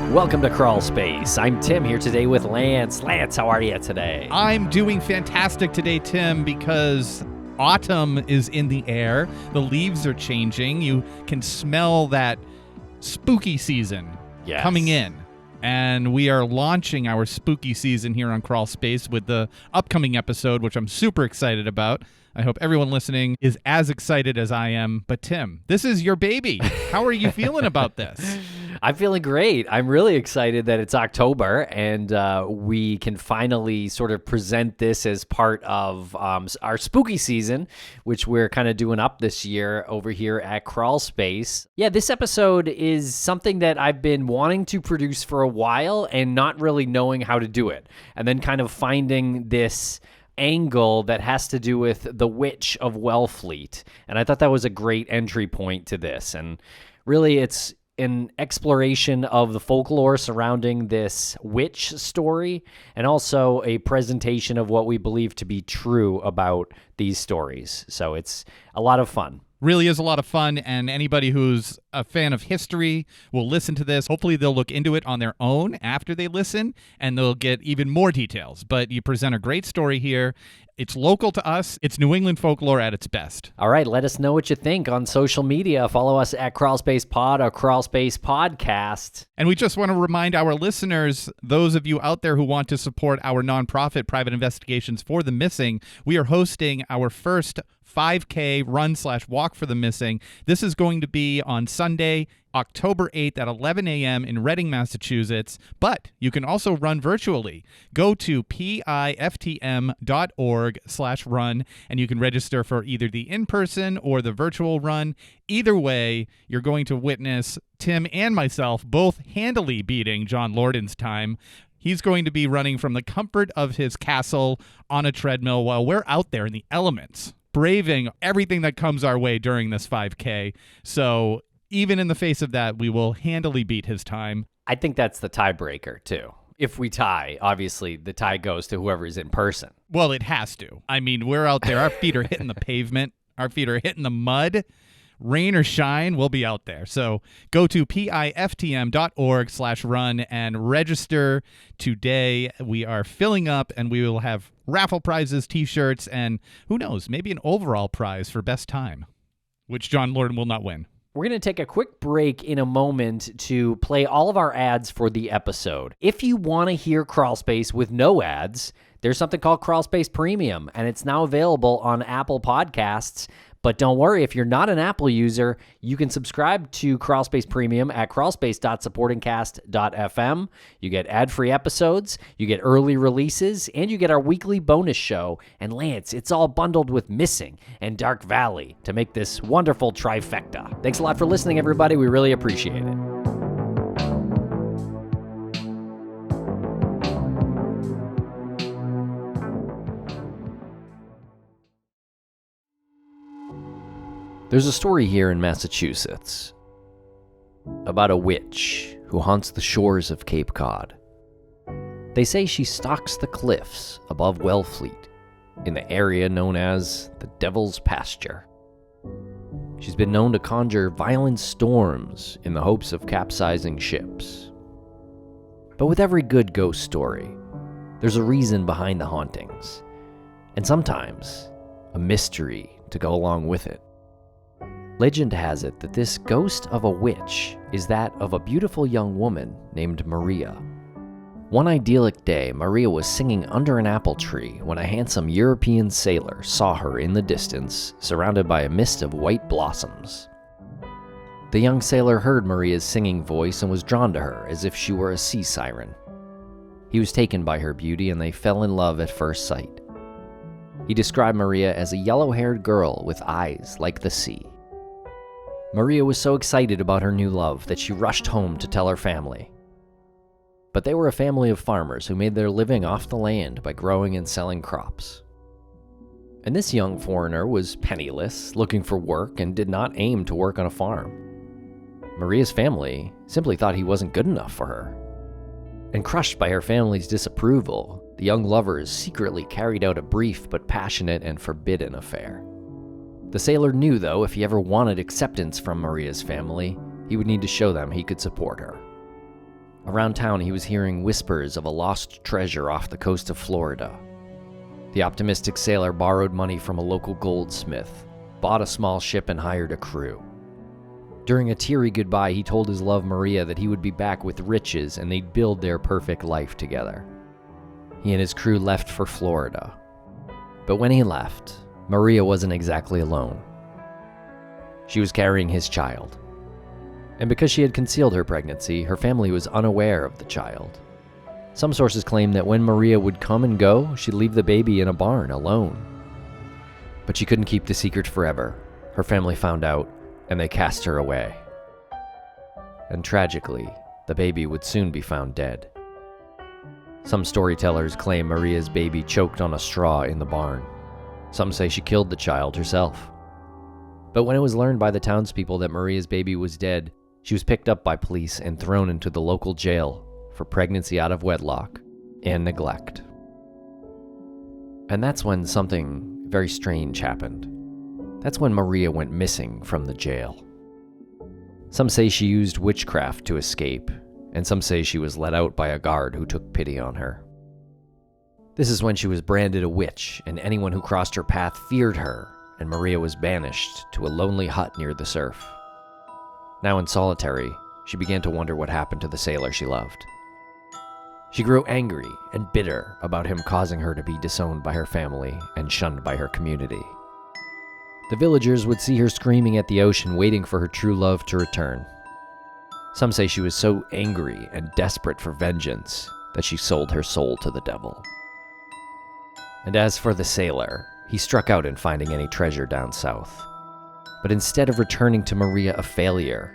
Welcome to Crawlspace. I'm Tim here today with Lance. Lance, how are you today? I'm doing fantastic today, Tim, because autumn is in the air. The leaves are changing. You can smell that spooky season coming in. And we are launching our spooky season here on Crawlspace with the upcoming episode, which I'm super excited about. I hope everyone listening is as excited as I am. But Tim, this is your baby. How are you feeling about this? I'm feeling great. I'm really excited that it's October and we can finally sort of present this as part of our spooky season, which we're kind of doing up this year over here at Crawlspace. Yeah, this episode is something that I've been wanting to produce for a while and not really knowing how to do it. And then kind of finding this angle that has to do with the Witch of Wellfleet. And I thought that was a great entry point to this. And really, it's an exploration of the folklore surrounding this witch story, and also a presentation of what we believe to be true about these stories. So it's a lot of fun. Really is a lot of fun, and anybody who's a fan of history will listen to this. Hopefully they'll look into it on their own after they listen, and they'll get even more details. But you present a great story here. It's local to us. It's New England folklore at its best. All right, let us know what you think on social media. Follow us at Crawlspace Pod or Crawlspace Podcast. And we just want to remind our listeners, those of you out there who want to support our nonprofit Private Investigations for the Missing, we are hosting our first 5K run/walk for the missing. This is going to be on Sunday, October 8th at 11 a.m. in Reading, Massachusetts, but you can also run virtually. Go to piftm.org/run, and you can register for either the in-person or the virtual run. Either way, you're going to witness Tim and myself both handily beating John Lordan's time. He's going to be running from the comfort of his castle on a treadmill while we're out there in the elements, braving everything that comes our way during this 5K. So even in the face of that, we will handily beat his time. I think that's the tiebreaker, too. If we tie, obviously, the tie goes to whoever's in person. Well, it has to. I mean, we're out there. Our feet are hitting the pavement. Our feet are hitting the mud. Rain or shine, we'll be out there. So go to piftm.org/run and register today. We are filling up, and we will have raffle prizes, T-shirts, and who knows, maybe an overall prize for best time, which John Lorden will not win. We're going to take a quick break in a moment to play all of our ads for the episode. If you want to hear Crawlspace with no ads, there's something called Crawlspace Premium, and it's now available on Apple Podcasts. But don't worry, if you're not an Apple user, you can subscribe to Crawlspace Premium at crawlspace.supportingcast.fm. You get ad-free episodes, you get early releases, and you get our weekly bonus show. And Lance, it's all bundled with Missing and Dark Valley to make this wonderful trifecta. Thanks a lot for listening, everybody. We really appreciate it. There's a story here in Massachusetts about a witch who haunts the shores of Cape Cod. They say she stalks the cliffs above Wellfleet in the area known as the Devil's Pasture. She's been known to conjure violent storms in the hopes of capsizing ships. But with every good ghost story, there's a reason behind the hauntings, and sometimes a mystery to go along with it. Legend has it that this ghost of a witch is that of a beautiful young woman named Maria. One idyllic day, Maria was singing under an apple tree when a handsome European sailor saw her in the distance, surrounded by a mist of white blossoms. The young sailor heard Maria's singing voice and was drawn to her as if she were a sea siren. He was taken by her beauty and they fell in love at first sight. He described Maria as a yellow-haired girl with eyes like the sea. Maria was so excited about her new love that she rushed home to tell her family. But they were a family of farmers who made their living off the land by growing and selling crops. And this young foreigner was penniless, looking for work, and did not aim to work on a farm. Maria's family simply thought he wasn't good enough for her. And crushed by her family's disapproval, the young lovers secretly carried out a brief but passionate and forbidden affair. The sailor knew, though, if he ever wanted acceptance from Maria's family, he would need to show them he could support her. Around town, he was hearing whispers of a lost treasure off the coast of Florida. The optimistic sailor borrowed money from a local goldsmith, bought a small ship, and hired a crew. During a teary goodbye, he told his love Maria that he would be back with riches and they'd build their perfect life together. He and his crew left for Florida. But when he left, Maria wasn't exactly alone. She was carrying his child. And because she had concealed her pregnancy, her family was unaware of the child. Some sources claim that when Maria would come and go, she'd leave the baby in a barn alone. But she couldn't keep the secret forever. Her family found out, and they cast her away. And tragically, the baby would soon be found dead. Some storytellers claim Maria's baby choked on a straw in the barn. Some say she killed the child herself. But when it was learned by the townspeople that Maria's baby was dead, she was picked up by police and thrown into the local jail for pregnancy out of wedlock and neglect. And that's when something very strange happened. That's when Maria went missing from the jail. Some say she used witchcraft to escape, and some say she was let out by a guard who took pity on her. This is when she was branded a witch, and anyone who crossed her path feared her, and Maria was banished to a lonely hut near the surf. Now in solitary, she began to wonder what happened to the sailor she loved. She grew angry and bitter about him causing her to be disowned by her family and shunned by her community. The villagers would see her screaming at the ocean, waiting for her true love to return. Some say she was so angry and desperate for vengeance that she sold her soul to the devil. And as for the sailor, he struck out in finding any treasure down south. But instead of returning to Maria a failure,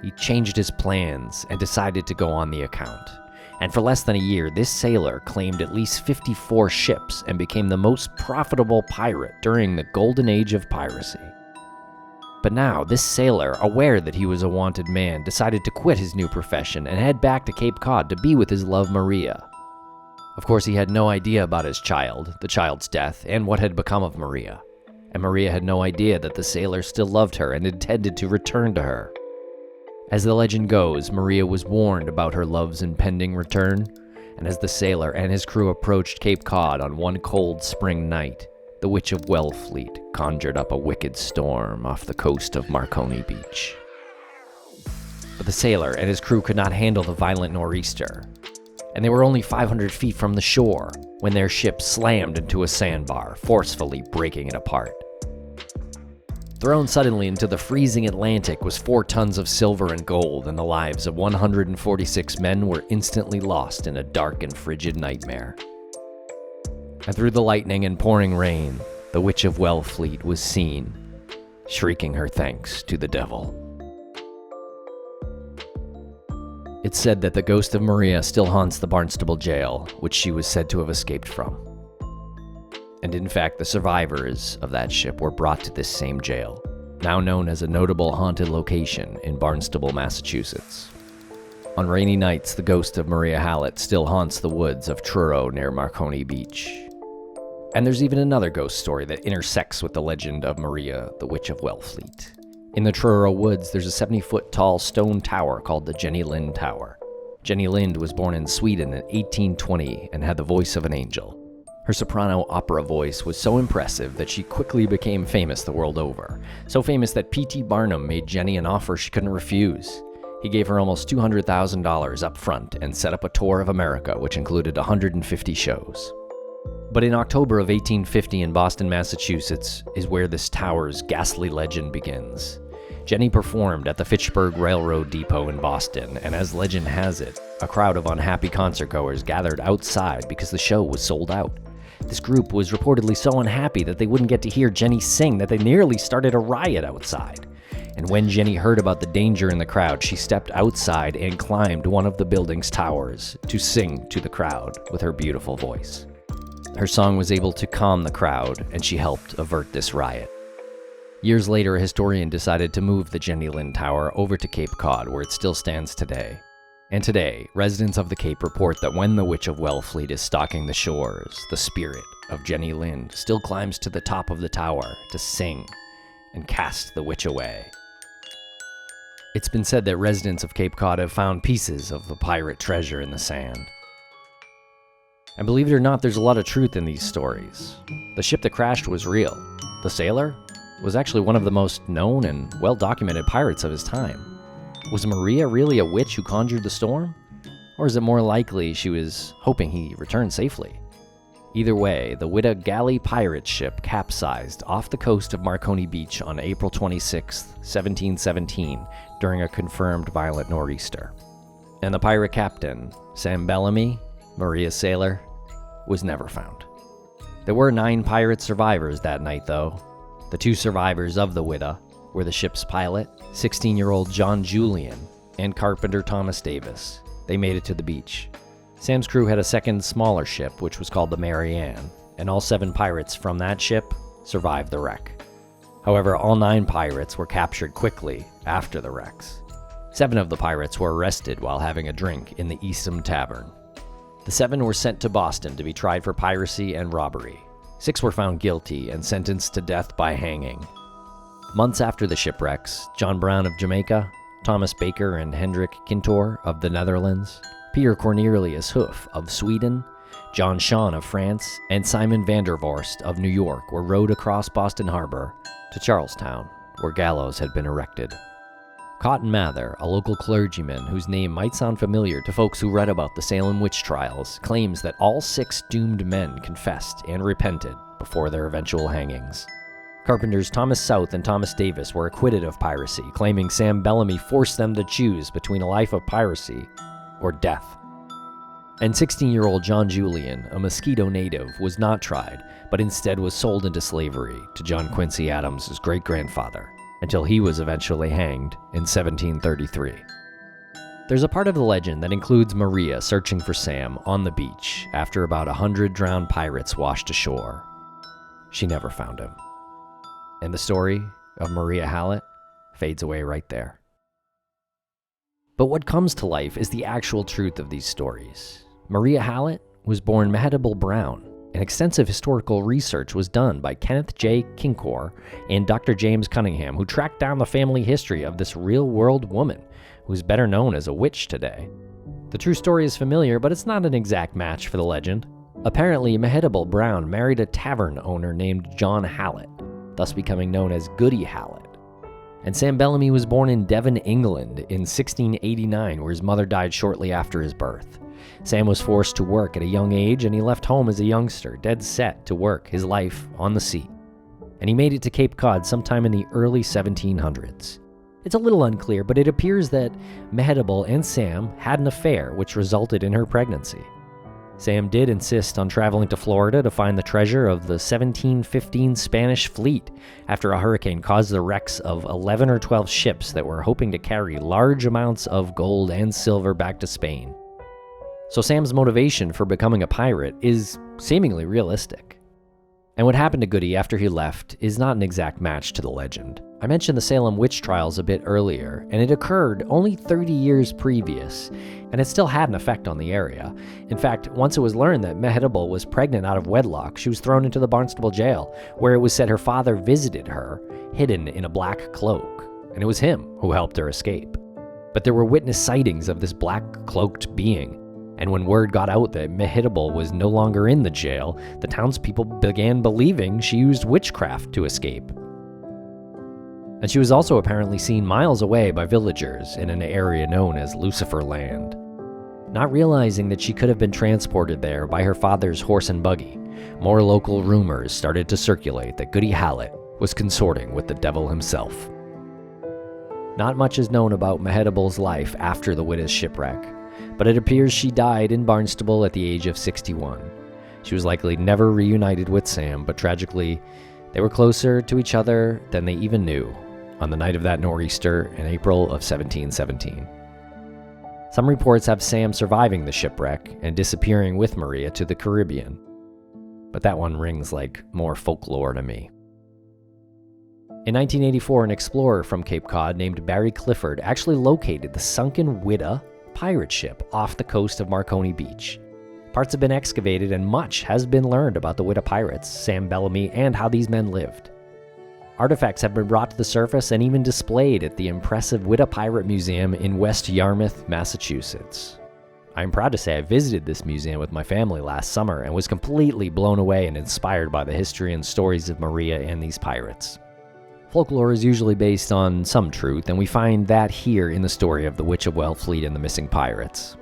he changed his plans and decided to go on the account. And for less than a year, this sailor claimed at least 54 ships and became the most profitable pirate during the golden age of piracy. But now, this sailor, aware that he was a wanted man, decided to quit his new profession and head back to Cape Cod to be with his love Maria. Of course, he had no idea about his child, the child's death, and what had become of Maria. And Maria had no idea that the sailor still loved her and intended to return to her. As the legend goes, Maria was warned about her love's impending return, and as the sailor and his crew approached Cape Cod on one cold spring night, the Witch of Wellfleet conjured up a wicked storm off the coast of Marconi Beach. But the sailor and his crew could not handle the violent nor'easter, and they were only 500 feet from the shore when their ship slammed into a sandbar, forcefully breaking it apart. Thrown suddenly into the freezing Atlantic was 4 tons of silver and gold, and the lives of 146 men were instantly lost in a dark and frigid nightmare. And through the lightning and pouring rain, the Witch of Wellfleet was seen, shrieking her thanks to the devil. It's said that the ghost of Maria still haunts the Barnstable jail, which she was said to have escaped from. And in fact, the survivors of that ship were brought to this same jail, now known as a notable haunted location in Barnstable, Massachusetts. On rainy nights, the ghost of Maria Hallett still haunts the woods of Truro near Marconi Beach. And there's even another ghost story that intersects with the legend of Maria, the Witch of Wellfleet. In the Truro woods, there's a 70-foot tall stone tower called the Jenny Lind Tower. Jenny Lind was born in Sweden in 1820 and had the voice of an angel. Her soprano opera voice was so impressive that she quickly became famous the world over. So famous that P.T. Barnum made Jenny an offer she couldn't refuse. He gave her almost $200,000 up front and set up a tour of America, which included 150 shows. But in October of 1850 in Boston, Massachusetts, is where this tower's ghastly legend begins. Jenny performed at the Fitchburg Railroad Depot in Boston, and as legend has it, a crowd of unhappy concertgoers gathered outside because the show was sold out. This group was reportedly so unhappy that they wouldn't get to hear Jenny sing that they nearly started a riot outside. And when Jenny heard about the danger in the crowd, she stepped outside and climbed one of the building's towers to sing to the crowd with her beautiful voice. Her song was able to calm the crowd, and she helped avert this riot. Years later, a historian decided to move the Jenny Lind Tower over to Cape Cod, where it still stands today. And today, residents of the Cape report that when the Witch of Wellfleet is stalking the shores, the spirit of Jenny Lind still climbs to the top of the tower to sing and cast the witch away. It's been said that residents of Cape Cod have found pieces of the pirate treasure in the sand. And believe it or not, there's a lot of truth in these stories. The ship that crashed was real. The sailor was actually one of the most known and well-documented pirates of his time. Was Maria really a witch who conjured the storm? Or is it more likely she was hoping he returned safely? Either way, the Witch galley pirate ship capsized off the coast of Marconi Beach on April 26, 1717, during a confirmed violent nor'easter. And the pirate captain, Sam Bellamy, Maria's sailor, was never found. There were 9 pirate survivors that night, though. The 2 survivors of the Witch were the ship's pilot, 16-year-old John Julian, and carpenter Thomas Davis. They made it to the beach. Sam's crew had a second, smaller ship, which was called the Mary Ann, and all 7 pirates from that ship survived the wreck. However, all 9 pirates were captured quickly after the wrecks. 7 of the pirates were arrested while having a drink in the Eastham Tavern. The 7 were sent to Boston to be tried for piracy and robbery. 6 were found guilty and sentenced to death by hanging. Months after the shipwrecks, John Brown of Jamaica, Thomas Baker and Hendrik Kintor of the Netherlands, Peter Cornelius Hoof of Sweden, John Shawn of France, and Simon van der Vorst of New York were rowed across Boston Harbor to Charlestown, where gallows had been erected. Cotton Mather, a local clergyman whose name might sound familiar to folks who read about the Salem witch trials, claims that all 6 doomed men confessed and repented before their eventual hangings. Carpenters Thomas South and Thomas Davis were acquitted of piracy, claiming Sam Bellamy forced them to choose between a life of piracy or death. And 16-year-old John Julian, a Mosquito native, was not tried, but instead was sold into slavery to John Quincy Adams' great-grandfather, until he was eventually hanged in 1733. There's a part of the legend that includes Maria searching for Sam on the beach after about 100 drowned pirates washed ashore. She never found him. And the story of Maria Hallett fades away right there. But what comes to life is the actual truth of these stories. Maria Hallett was born Mehitable Brown, and extensive historical research was done by Kenneth J. Kinkor and Dr. James Cunningham, who tracked down the family history of this real-world woman, who is better known as a witch today. The true story is familiar, but it's not an exact match for the legend. Apparently, Mehitable Brown married a tavern owner named John Hallett, thus becoming known as Goody Hallett. And Sam Bellamy was born in Devon, England in 1689, where his mother died shortly after his birth. Sam was forced to work at a young age, and he left home as a youngster, dead set to work his life on the sea. And he made it to Cape Cod sometime in the early 1700s. It's a little unclear, but it appears that Mehitable and Sam had an affair, which resulted in her pregnancy. Sam did insist on traveling to Florida to find the treasure of the 1715 Spanish fleet after a hurricane caused the wrecks of 11 or 12 ships that were hoping to carry large amounts of gold and silver back to Spain. So Sam's motivation for becoming a pirate is seemingly realistic. And what happened to Goody after he left is not an exact match to the legend. I mentioned the Salem witch trials a bit earlier, and it occurred only 30 years previous, and it still had an effect on the area. In fact, once it was learned that Mehitable was pregnant out of wedlock, she was thrown into the Barnstable jail, where it was said her father visited her, hidden in a black cloak, and it was him who helped her escape. But there were witness sightings of this black-cloaked being, and when word got out that Mehitable was no longer in the jail, the townspeople began believing she used witchcraft to escape. And she was also apparently seen miles away by villagers in an area known as Lucifer Land. Not realizing that she could have been transported there by her father's horse and buggy, more local rumors started to circulate that Goody Hallett was consorting with the devil himself. Not much is known about Mehitable's life after the Witch's shipwreck, but it appears she died in Barnstable at the age of 61. She was likely never reunited with Sam, but tragically, they were closer to each other than they even knew on the night of that nor'easter in April of 1717. Some reports have Sam surviving the shipwreck and disappearing with Maria to the Caribbean, but that one rings like more folklore to me. In 1984, an explorer from Cape Cod named Barry Clifford actually located the sunken Witch pirate ship off the coast of Marconi Beach. Parts have been excavated and much has been learned about the Witch pirates, Sam Bellamy, and how these men lived. Artifacts have been brought to the surface and even displayed at the impressive Witch Pirate Museum in West Yarmouth, Massachusetts. I'm proud to say I visited this museum with my family last summer and was completely blown away and inspired by the history and stories of Maria and these pirates. Folklore is usually based on some truth, and we find that here in the story of the Witch of Wellfleet and the missing pirates.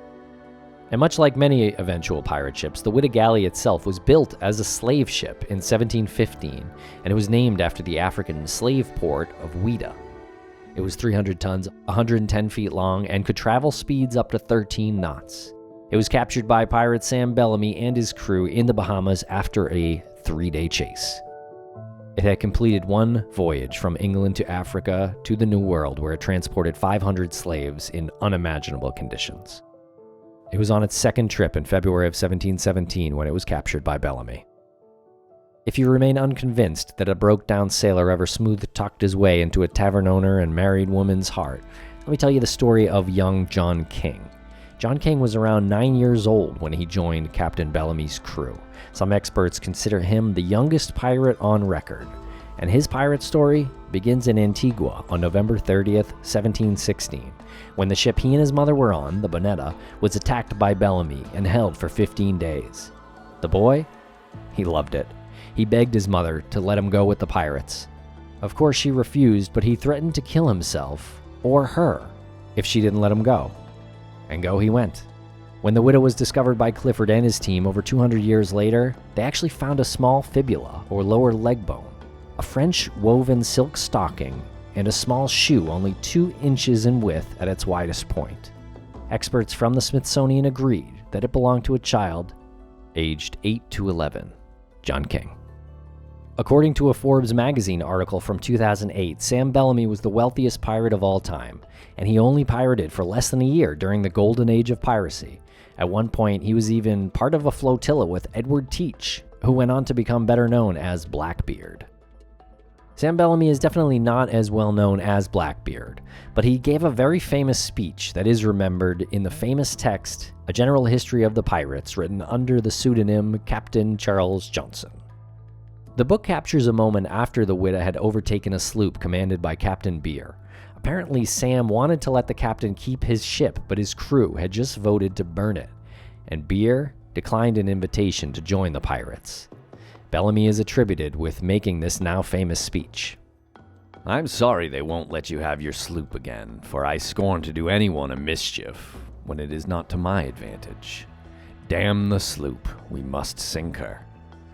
And much like many eventual pirate ships, the Witch Galley itself was built as a slave ship in 1715, and it was named after the African slave port of Ouida. It was 300 tons, 110 feet long, and could travel speeds up to 13 knots. It was captured by pirate Sam Bellamy and his crew in the Bahamas after a 3-day chase. It had completed one voyage from England to Africa to the New World, where it transported 500 slaves in unimaginable conditions. It was on its second trip in February of 1717 when it was captured by Bellamy. If you remain unconvinced that a broke-down sailor ever smooth-talked his way into a tavern owner and married woman's heart, let me tell you the story of young John King. John King was around 9 years old when he joined Captain Bellamy's crew. Some experts consider him the youngest pirate on record, and his pirate story begins in Antigua on November 30th, 1716, when the ship he and his mother were on, the Bonetta, was attacked by Bellamy and held for 15 days. The boy? He loved it. He begged his mother to let him go with the pirates. Of course she refused, but he threatened to kill himself, or her, if she didn't let him go. And go he went. When the widow was discovered by Clifford and his team over 200 years later, they actually found a small fibula, or lower leg bone, a French woven silk stocking, and a small shoe only 2 inches in width at its widest point. Experts from the Smithsonian agreed that it belonged to a child aged 8 to 11, John King. According to a Forbes magazine article from 2008, Sam Bellamy was the wealthiest pirate of all time, and he only pirated for less than a year during the golden age of piracy. At one point, he was even part of a flotilla with Edward Teach, who went on to become better known as Blackbeard. Sam Bellamy is definitely not as well known as Blackbeard, but he gave a very famous speech that is remembered in the famous text, A General History of the Pirates, written under the pseudonym Captain Charles Johnson. The book captures a moment after the Witch had overtaken a sloop commanded by Captain Beer. Apparently, Sam wanted to let the captain keep his ship, but his crew had just voted to burn it, and Beer declined an invitation to join the pirates. Bellamy is attributed with making this now famous speech. "I'm sorry they won't let you have your sloop again, for I scorn to do anyone a mischief when it is not to my advantage. Damn the sloop, we must sink her,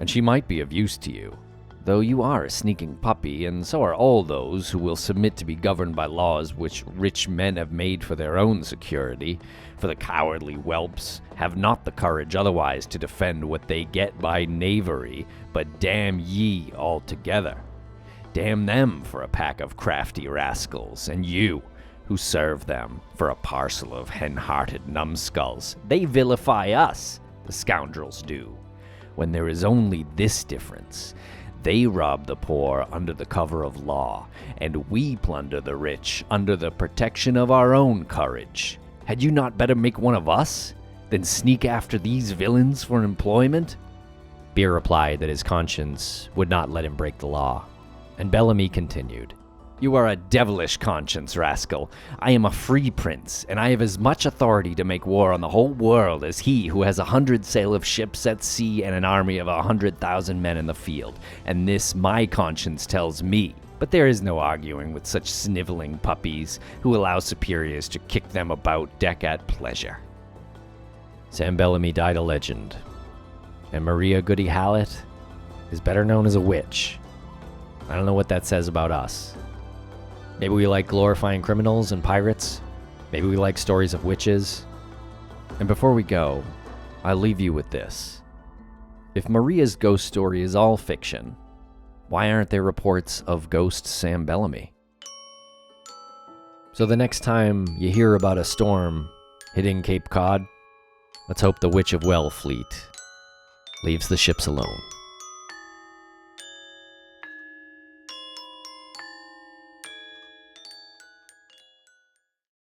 and she might be of use to you, though you are a sneaking puppy, and so are all those who will submit to be governed by laws which rich men have made for their own security, for the cowardly whelps have not the courage otherwise to defend what they get by knavery, but damn ye altogether. Damn them for a pack of crafty rascals, and you, who serve them, for a parcel of hen-hearted numbskulls. They vilify us, the scoundrels do, when there is only this difference. They rob the poor under the cover of law, and we plunder the rich under the protection of our own courage. Had you not better make one of us, than sneak after these villains for employment?" Beer replied that his conscience would not let him break the law, and Bellamy continued, "You are a devilish conscience, rascal. I am a free prince, and I have as much authority to make war on the whole world as he who has 100 sail of ships at sea and an army of 100,000 men in the field, and this my conscience tells me. But there is no arguing with such sniveling puppies who allow superiors to kick them about deck at pleasure." Sam Bellamy died a legend, and Maria Goody Hallett is better known as a witch. I don't know what that says about us. Maybe we like glorifying criminals and pirates. Maybe we like stories of witches. And before we go, I'll leave you with this. If Maria's ghost story is all fiction, why aren't there reports of ghost Sam Bellamy? So the next time you hear about a storm hitting Cape Cod, let's hope the Witch of Wellfleet leaves the ships alone.